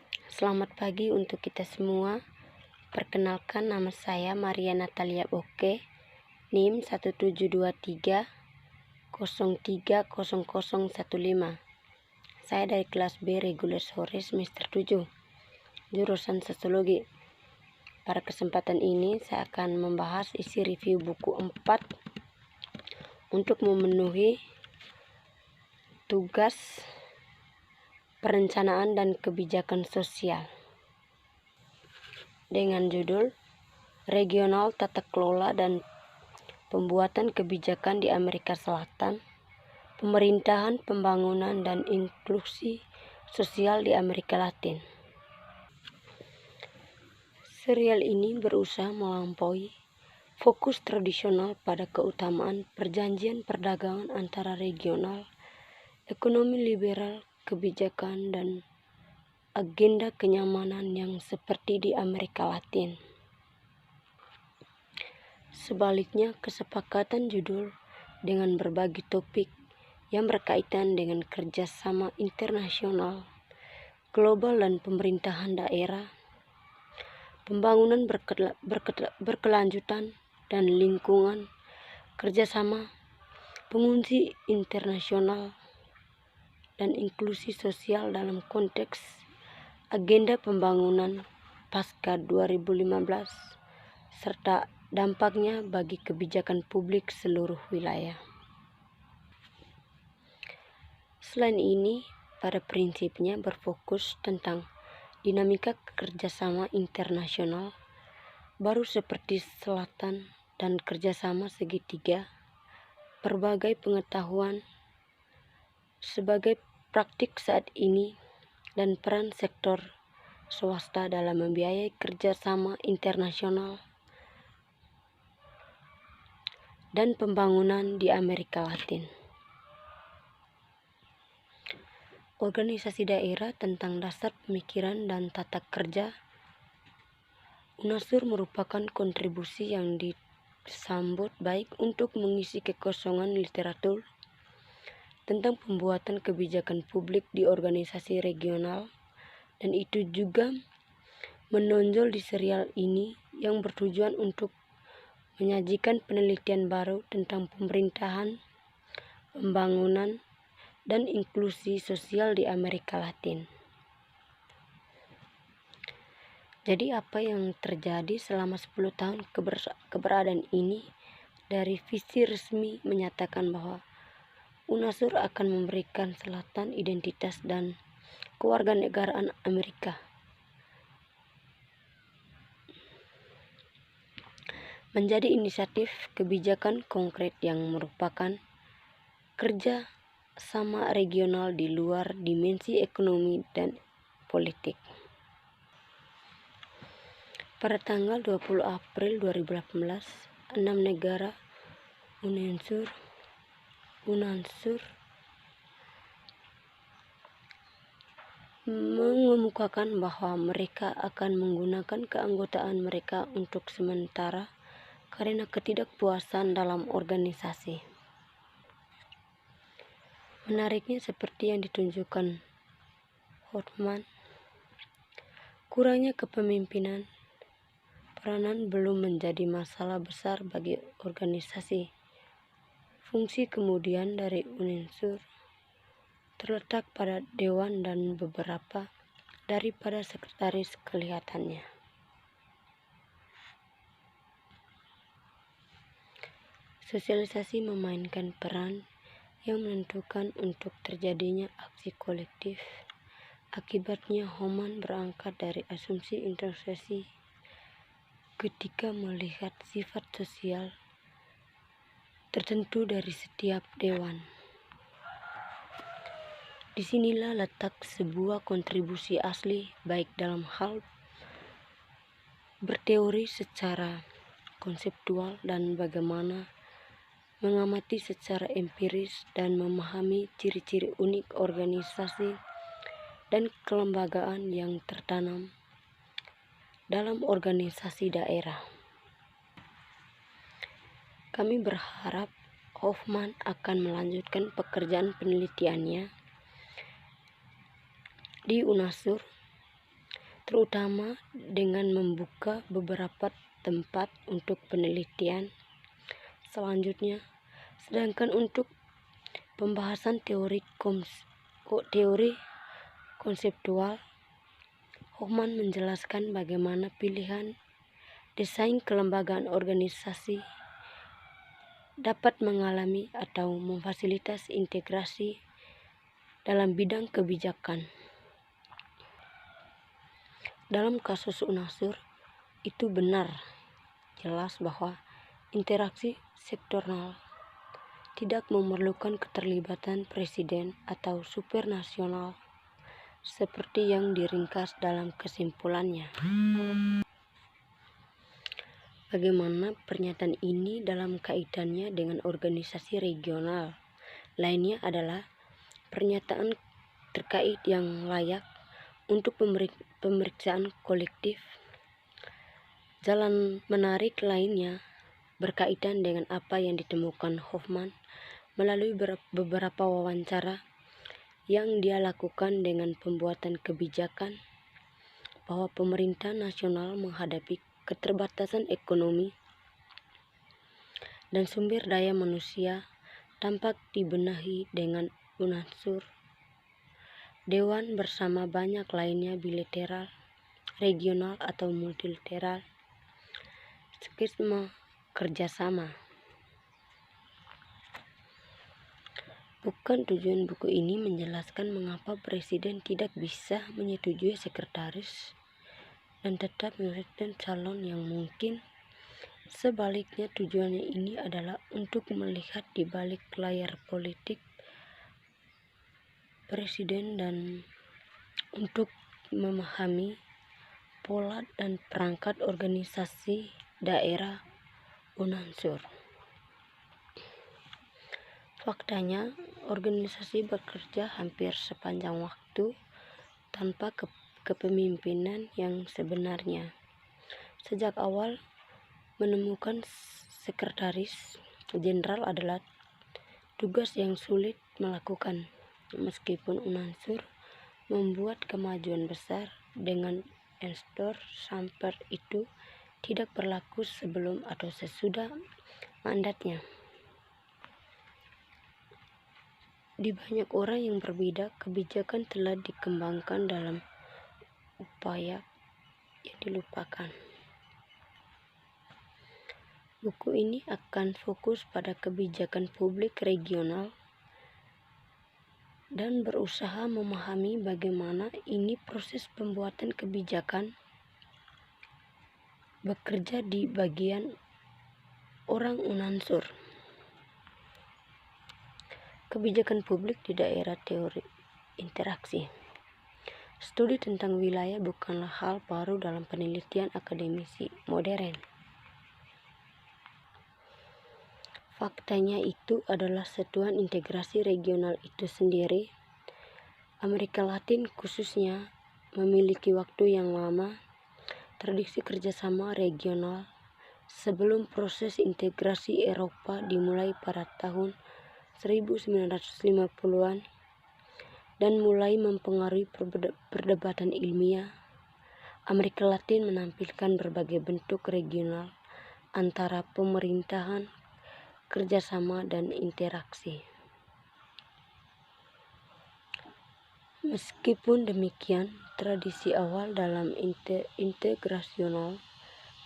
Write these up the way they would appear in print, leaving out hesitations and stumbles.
Selamat pagi untuk kita semua. Perkenalkan, nama saya Maria Natalia Boke, NIM 1723030015. Saya dari kelas B reguler sore semester 7, jurusan Sosiologi. Pada kesempatan ini saya akan membahas isi review buku 4 untuk memenuhi tugas perencanaan dan kebijakan sosial dengan judul Regional Tata Kelola dan Pembuatan Kebijakan di Amerika Selatan, Pemerintahan, Pembangunan, dan Inklusi Sosial di Amerika Latin. Serial ini berusaha melampaui fokus tradisional pada keutamaan perjanjian perdagangan antara regional, ekonomi liberal, kebijakan, dan agenda kenyamanan yang seperti di Amerika Latin. Sebaliknya, kesepakatan judul dengan berbagai topik yang berkaitan dengan kerjasama internasional, global dan pemerintahan daerah, pembangunan berkelanjutan dan lingkungan, kerjasama, pengungsi internasional, dan inklusi sosial dalam konteks agenda pembangunan pasca 2015, serta dampaknya bagi kebijakan publik seluruh wilayah. Selain ini, pada prinsipnya berfokus tentang dinamika kerjasama internasional baru seperti selatan dan kerjasama segitiga, berbagai pengetahuan sebagai praktik saat ini, dan peran sektor swasta dalam membiayai kerjasama internasional dan pembangunan di Amerika Latin. Organisasi daerah tentang dasar pemikiran dan tata kerja UNASUR merupakan kontribusi yang disambut baik untuk mengisi kekosongan literatur tentang pembuatan kebijakan publik di organisasi regional, dan itu juga menonjol di serial ini yang bertujuan untuk menyajikan penelitian baru tentang pemerintahan, pembangunan, dan inklusi sosial di Amerika Latin. Jadi apa yang terjadi selama 10 tahun keberadaan ini? Dari visi resmi menyatakan bahwa UNASUR akan memberikan Selatan identitas dan kewarganegaraan Amerika, menjadi inisiatif kebijakan konkret yang merupakan kerja sama regional di luar dimensi ekonomi dan politik. Pada tanggal 20 April 2018, 6 negara UNASUR mengemukakan bahwa mereka akan menggunakan keanggotaan mereka untuk sementara karena ketidakpuasan dalam organisasi. Menariknya, seperti yang ditunjukkan Hoffman, kurangnya kepemimpinan peranan belum menjadi masalah besar bagi organisasi. Fungsi kemudian dari UNASUR terletak pada dewan dan beberapa daripada sekretaris kelihatannya. Sosialisasi memainkan peran yang menentukan untuk terjadinya aksi kolektif. Akibatnya, Hoffman berangkat dari asumsi introspeksi ketika melihat sifat sosial tertentu dari setiap dewan. Disinilah letak sebuah kontribusi asli, baik dalam hal berteori secara konseptual dan bagaimana mengamati secara empiris dan memahami ciri-ciri unik organisasi dan kelembagaan yang tertanam dalam organisasi daerah. Kami berharap Hoffman akan melanjutkan pekerjaan penelitiannya di UNASUR terutama dengan membuka beberapa tempat untuk penelitian selanjutnya. Sedangkan untuk pembahasan teori konseptual, Hoffman menjelaskan bagaimana pilihan desain kelembagaan organisasi dapat mengalami atau memfasilitasi integrasi dalam bidang kebijakan. Dalam kasus UNASUR, itu benar jelas bahwa interaksi sektoral tidak memerlukan keterlibatan presiden atau supranasional seperti yang diringkas dalam kesimpulannya. Bagaimana pernyataan ini dalam kaitannya dengan organisasi regional lainnya adalah pernyataan terkait yang layak untuk pemeriksaan kolektif. Jalan menarik lainnya berkaitan dengan apa yang ditemukan Hoffman melalui beberapa wawancara yang dia lakukan dengan pembuatan kebijakan, bahwa pemerintah nasional menghadapi keterbatasan ekonomi dan sumber daya manusia tampak dibenahi dengan UNASUR, Dewan bersama banyak lainnya bilateral, regional atau multilateral, skema kerjasama. Bukan tujuan buku ini menjelaskan mengapa presiden tidak bisa menyetujui sekretaris dan tetap menetapkan calon yang mungkin. Sebaliknya, tujuannya ini adalah untuk melihat di balik layar politik presiden dan untuk memahami pola dan perangkat organisasi daerah UNASUR. Faktanya, organisasi bekerja hampir sepanjang waktu tanpa kepemimpinan yang sebenarnya. Sejak awal, menemukan sekretaris jenderal adalah tugas yang sulit melakukan, meskipun UNASUR membuat kemajuan besar dengan enstor sampai itu tidak berlaku sebelum atau sesudah mandatnya. Di banyak orang yang berbeda, kebijakan telah dikembangkan dalam upaya yang dilupakan. Buku ini akan fokus pada kebijakan publik regional dan berusaha memahami bagaimana ini proses pembuatan kebijakan bekerja di bagian orang UNASUR. Kebijakan publik di daerah, teori interaksi. Studi tentang wilayah bukanlah hal baru dalam penelitian akademisi modern. Faktanya itu adalah satuan integrasi regional itu sendiri. Amerika Latin khususnya memiliki waktu yang lama tradisi kerjasama regional sebelum proses integrasi Eropa dimulai pada tahun 1950-an dan mulai mempengaruhi perdebatan ilmiah. Amerika Latin menampilkan berbagai bentuk regional antara pemerintahan, kerjasama, dan interaksi. Meskipun demikian, tradisi awal dalam integrasional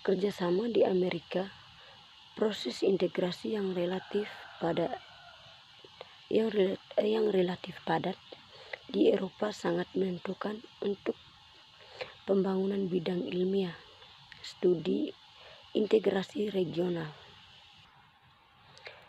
kerjasama di Amerika, proses integrasi yang relatif padat di Eropa sangat menentukan untuk pembangunan bidang ilmiah studi integrasi regional.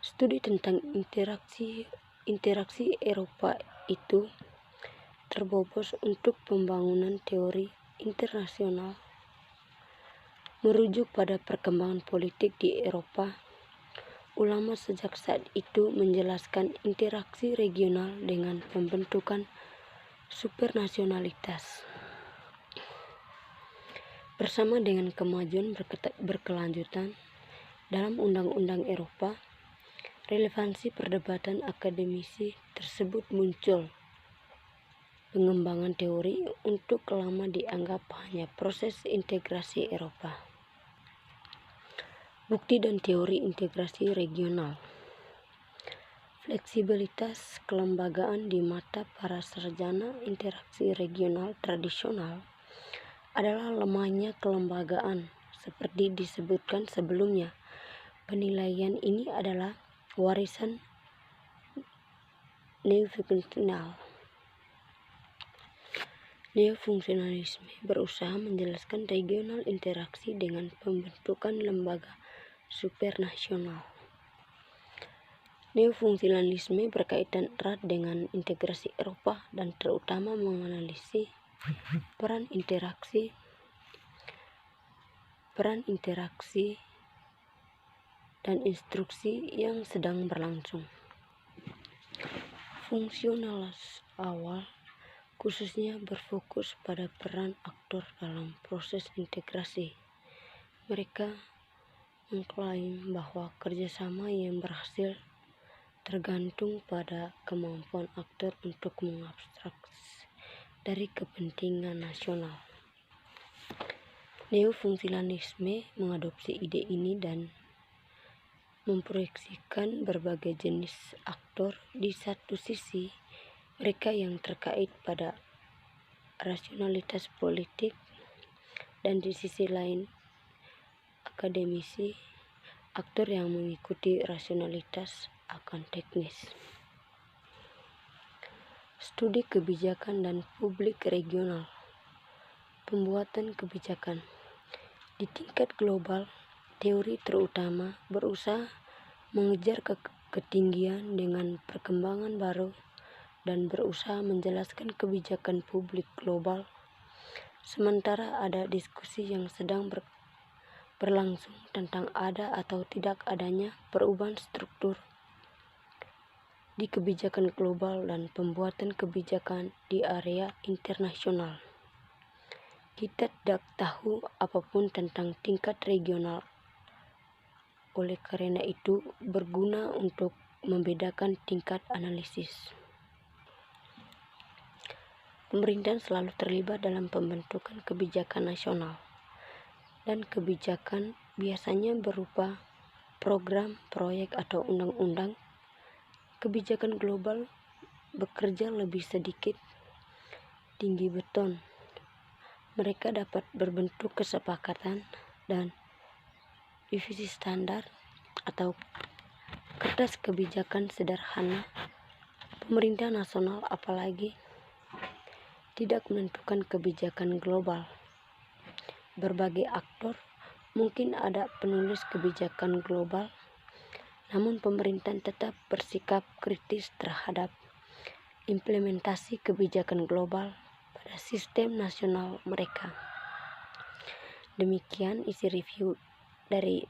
Studi tentang interaksi Eropa itu terbobos untuk pembangunan teori internasional merujuk pada perkembangan politik di Eropa. Ulama sejak saat itu menjelaskan interaksi regional dengan pembentukan supranasionalitas. Bersama dengan kemajuan berkelanjutan dalam undang-undang Eropa, relevansi perdebatan akademisi tersebut muncul. pengembangan teori untuk lama dianggap hanya proses integrasi Eropa. Bukti dan teori integrasi regional. Fleksibilitas kelembagaan di mata para sarjana interaksi regional tradisional adalah lemahnya kelembagaan. Seperti disebutkan sebelumnya, penilaian ini adalah warisan neofungsionalisme berusaha menjelaskan regional interaksi dengan pembentukan lembaga supranasional. Neofungsionalisme berkaitan erat dengan integrasi Eropa dan terutama menganalisis peran interaksi dan instruksi yang sedang berlangsung. Fungsionalis awal khususnya berfokus pada peran aktor dalam proses integrasi. Mereka mengklaim bahwa kerjasama yang berhasil tergantung pada kemampuan aktor untuk mengabstraksi dari kepentingan nasional. Neofungsionalisme mengadopsi ide ini dan memproyeksikan berbagai jenis aktor. Di satu sisi, mereka yang terkait pada rasionalitas politik, dan di sisi lain, akademisi, aktor yang mengikuti rasionalitas akan teknis. Studi kebijakan dan publik regional. Pembuatan kebijakan di tingkat global, teori terutama berusaha mengejar ketinggian dengan perkembangan baru dan berusaha menjelaskan kebijakan publik global. Sementara ada diskusi yang sedang berlangsung tentang ada atau tidak adanya perubahan struktur di kebijakan global dan pembuatan kebijakan di area internasional. Kita tidak tahu apapun tentang tingkat regional. Oleh karena itu, berguna untuk membedakan tingkat analisis. Pemerintahan selalu terlibat dalam pembentukan kebijakan nasional, dan kebijakan biasanya berupa program, proyek, atau undang-undang. Kebijakan global bekerja lebih sedikit tinggi beton. Mereka dapat berbentuk kesepakatan dan divisi standar atau kertas kebijakan sederhana. Pemerintah nasional apalagi tidak menentukan kebijakan global. Berbagai aktor, mungkin ada penulis kebijakan global, namun pemerintah tetap bersikap kritis terhadap implementasi kebijakan global pada sistem nasional mereka. Demikian isi review dari